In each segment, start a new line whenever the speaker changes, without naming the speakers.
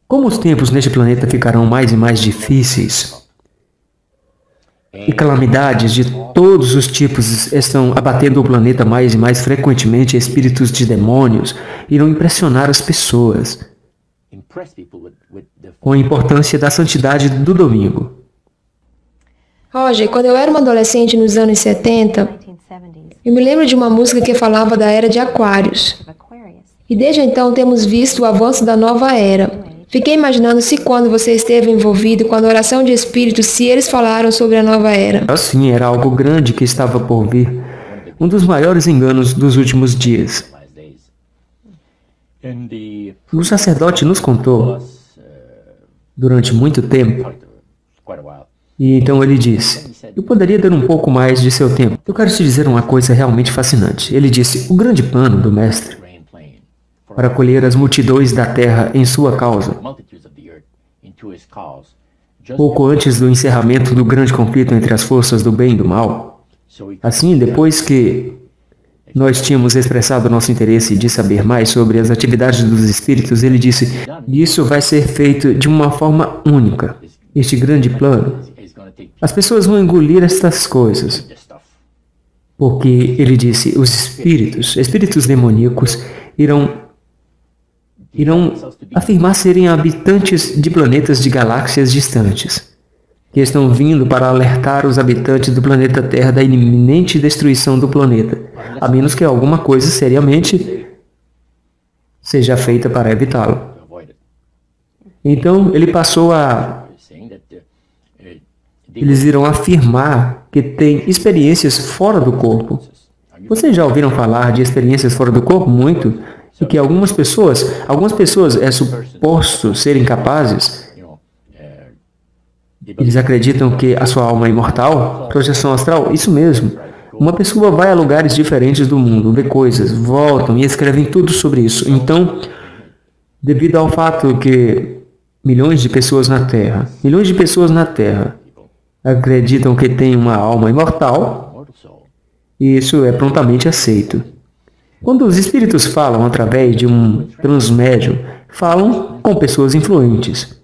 como os tempos neste planeta ficarão mais e mais difíceis, e calamidades de todos os tipos estão abatendo o planeta mais e mais frequentemente, espíritos de demônios irão impressionar as pessoas com a importância da santidade do domingo.
Roger, quando eu era uma adolescente nos anos 70, eu me lembro de uma música que falava da era de Aquários. E desde então temos visto o avanço da nova era. Fiquei imaginando se quando você esteve envolvido com a adoração de espíritos, se eles falaram sobre a nova era.
Assim, era algo grande que estava por vir. Um dos maiores enganos dos últimos dias. O sacerdote nos contou, durante muito tempo, e então ele disse, eu poderia dar um pouco mais de seu tempo. Eu quero te dizer uma coisa realmente fascinante. Ele disse, o grande plano do Mestre para colher as multidões da terra em sua causa. Pouco antes do encerramento do grande conflito entre as forças do bem e do mal. Assim, depois que nós tínhamos expressado nosso interesse de saber mais sobre as atividades dos espíritos, ele disse, isso vai ser feito de uma forma única. Este grande plano. As pessoas vão engolir estas coisas. Porque, ele disse, os espíritos demoníacos, irão afirmar serem habitantes de planetas de galáxias distantes, que estão vindo para alertar os habitantes do planeta Terra da iminente destruição do planeta, a menos que alguma coisa seriamente seja feita para evitá-lo. Então, ele passou a... Eles irão afirmar que têm experiências fora do corpo. Vocês já ouviram falar de experiências fora do corpo? Muito. E que algumas pessoas é suposto serem capazes. Eles acreditam que a sua alma é imortal, projeção astral, isso mesmo. Uma pessoa vai a lugares diferentes do mundo, vê coisas, voltam e escrevem tudo sobre isso. Então, devido ao fato que milhões de pessoas na Terra acreditam que têm uma alma imortal, e isso é prontamente aceito. Quando os espíritos falam através de um transmédium, falam com pessoas influentes.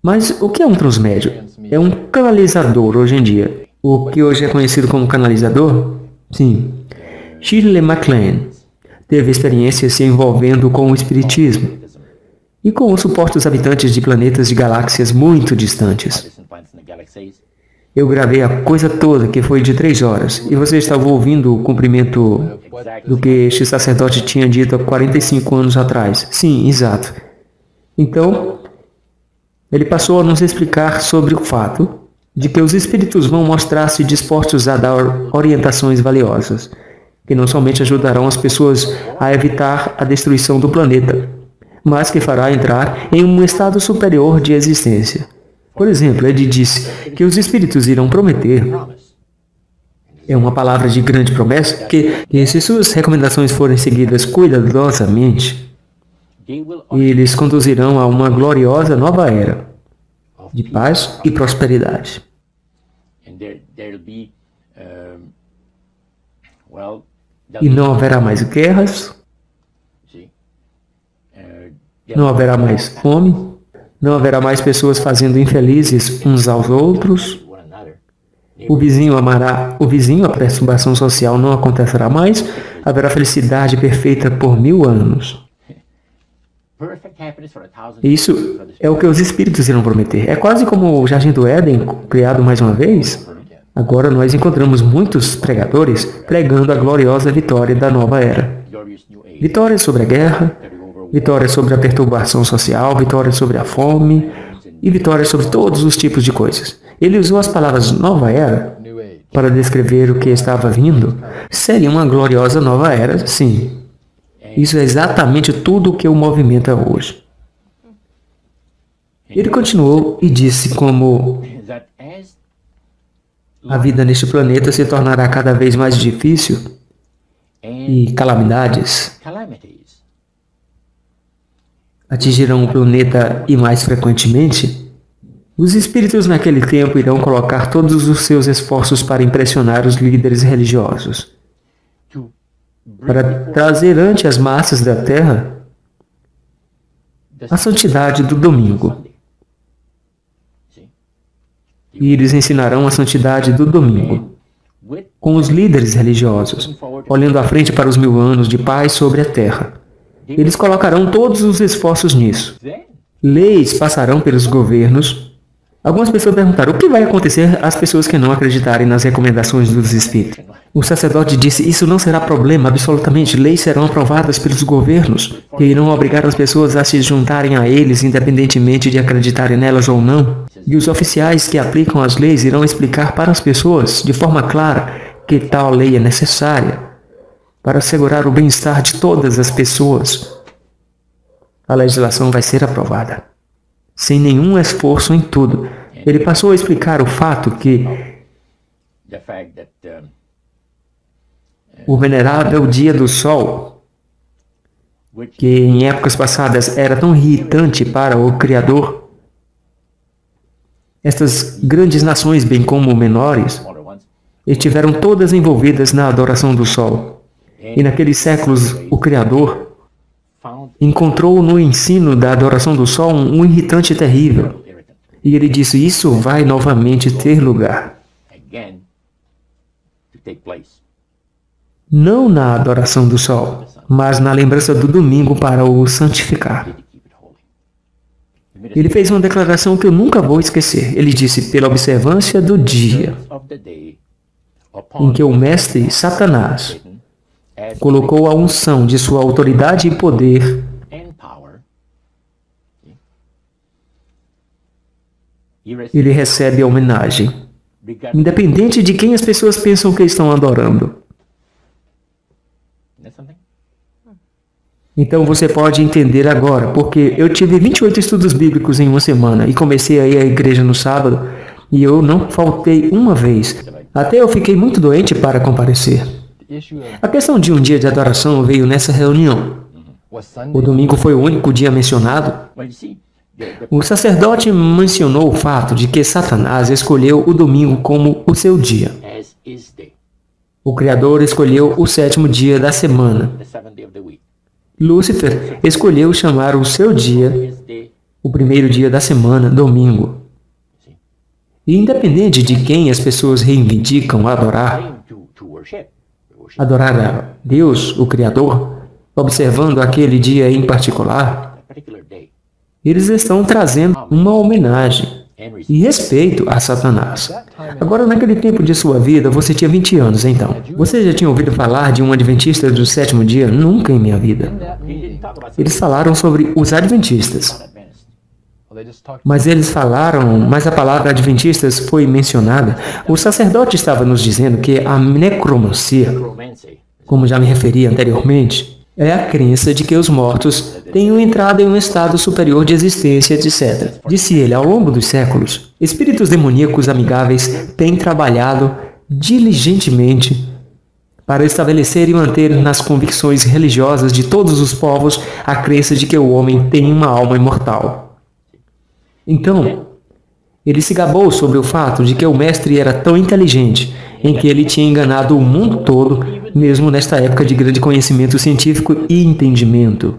Mas o que é um transmédium? É um canalizador hoje em dia. O que hoje é conhecido como canalizador? Sim. Shirley MacLaine teve experiências se envolvendo com o espiritismo e com o suporte dos habitantes de planetas de galáxias muito distantes. Eu gravei a coisa toda, que foi de 3 horas, e você estava ouvindo o cumprimento do que este sacerdote tinha dito há 45 anos atrás. Sim, exato. Então, ele passou a nos explicar sobre o fato de que os espíritos vão mostrar-se dispostos a dar orientações valiosas, que não somente ajudarão as pessoas a evitar a destruição do planeta, mas que fará entrar em um estado superior de existência. Por exemplo, ele disse que os espíritos irão prometer, é uma palavra de grande promessa, que se suas recomendações forem seguidas cuidadosamente, eles conduzirão a uma gloriosa nova era de paz e prosperidade. E não haverá mais guerras, não haverá mais fome, não haverá mais pessoas fazendo infelizes uns aos outros. O vizinho amará o vizinho, a perturbação social não acontecerá mais. Haverá felicidade perfeita por 1000 anos. Isso é o que os espíritos irão prometer. É quase como o Jardim do Éden, criado mais uma vez. Agora nós encontramos muitos pregadores pregando a gloriosa vitória da nova era. Vitória sobre a guerra, vitória sobre a perturbação social, vitória sobre a fome e vitória sobre todos os tipos de coisas. Ele usou as palavras nova era para descrever o que estava vindo. Seria uma gloriosa nova era, sim. Isso é exatamente tudo o que o movimenta hoje. Ele continuou e disse como a vida neste planeta se tornará cada vez mais difícil e calamidades atingirão o planeta e mais frequentemente, os espíritos naquele tempo irão colocar todos os seus esforços para impressionar os líderes religiosos, para trazer ante as massas da Terra a santidade do domingo. E eles ensinarão a santidade do domingo, com os líderes religiosos, olhando à frente para os 1000 anos de paz sobre a terra. Eles colocarão todos os esforços nisso. Leis passarão pelos governos. Algumas pessoas perguntaram, o que vai acontecer às pessoas que não acreditarem nas recomendações dos Espíritos? O sacerdote disse, isso não será problema, absolutamente. Leis serão aprovadas pelos governos, que irão obrigar as pessoas a se juntarem a eles, independentemente de acreditarem nelas ou não. E os oficiais que aplicam as leis irão explicar para as pessoas, de forma clara, que tal lei é necessária para assegurar o bem-estar de todas as pessoas. A legislação vai ser aprovada, sem nenhum esforço em tudo. Ele passou a explicar o fato que o venerável dia do sol, que em épocas passadas era tão irritante para o Criador, estas grandes nações, bem como menores, estiveram todas envolvidas na adoração do sol. E naqueles séculos, o Criador encontrou no ensino da adoração do sol um irritante terrível. E ele disse, isso vai novamente ter lugar. Não na adoração do sol, mas na lembrança do domingo para o santificar. Ele fez uma declaração que eu nunca vou esquecer. Ele disse, pela observância do dia em que o mestre Satanás colocou a unção de sua autoridade e poder ele recebe a homenagem, independente de quem as pessoas pensam que estão adorando. Então você pode entender agora, porque eu tive 28 estudos bíblicos em uma semana e comecei a ir à igreja no sábado e eu não faltei uma vez. Até eu fiquei muito doente para comparecer. A questão de um dia de adoração veio nessa reunião. O domingo foi o único dia mencionado. O sacerdote mencionou o fato de que Satanás escolheu o domingo como o seu dia. O Criador escolheu o 7º dia da semana. Lúcifer escolheu chamar o seu dia, o primeiro dia da semana, domingo. E independente de quem as pessoas reivindicam adorar a Deus, o Criador, observando aquele dia em particular, eles estão trazendo uma homenagem e respeito a Satanás. Agora, naquele tempo de sua vida, você tinha 20 anos, então. Você já tinha ouvido falar de um adventista do 7º dia? Nunca em minha vida. Eles falaram sobre os adventistas. Mas a palavra adventistas foi mencionada. O sacerdote estava nos dizendo que a necromancia, como já me referi anteriormente, é a crença de que os mortos tenham entrado em um estado superior de existência, etc. Disse ele, ao longo dos séculos, espíritos demoníacos amigáveis têm trabalhado diligentemente para estabelecer e manter nas convicções religiosas de todos os povos a crença de que o homem tem uma alma imortal. Então, ele se gabou sobre o fato de que o mestre era tão inteligente, em que ele tinha enganado o mundo todo, mesmo nesta época de grande conhecimento científico e entendimento.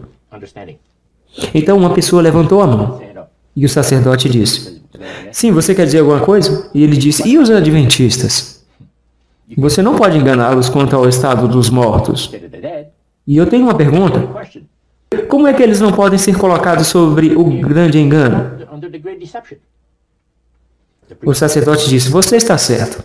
Então uma pessoa levantou a mão, e o sacerdote disse, sim, você quer dizer alguma coisa? E ele disse, e os adventistas? Você não pode enganá-los quanto ao estado dos mortos. E eu tenho uma pergunta. Como é que eles não podem ser colocados sobre o grande engano? O sacerdote disse, você está certo.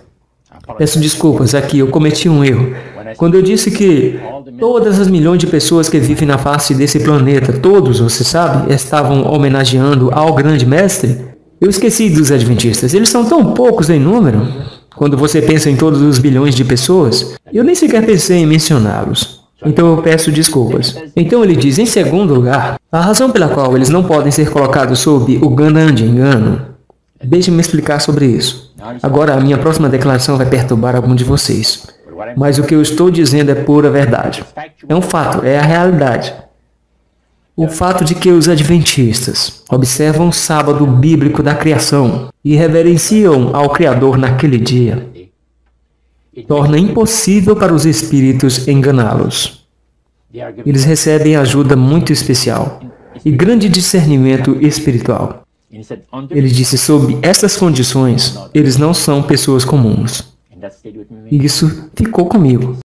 Peço desculpas, aqui eu cometi um erro. Quando eu disse que todas as milhões de pessoas que vivem na face desse planeta, todos, você sabe, estavam homenageando ao grande mestre, eu esqueci dos adventistas. Eles são tão poucos em número. Quando você pensa em todos os bilhões de pessoas, eu nem sequer pensei em mencioná-los. Então eu peço desculpas. Então ele diz, em segundo lugar, a razão pela qual eles não podem ser colocados sob o grande engano. Deixe-me explicar sobre isso. Agora a minha próxima declaração vai perturbar algum de vocês. Mas o que eu estou dizendo é pura verdade. É um fato, é a realidade. O fato de que os adventistas observam o sábado bíblico da criação e reverenciam ao Criador naquele dia torna impossível para os espíritos enganá-los. Eles recebem ajuda muito especial. e grande discernimento espiritual. Ele disse, sob essas condições, eles não são pessoas comuns. E isso ficou comigo.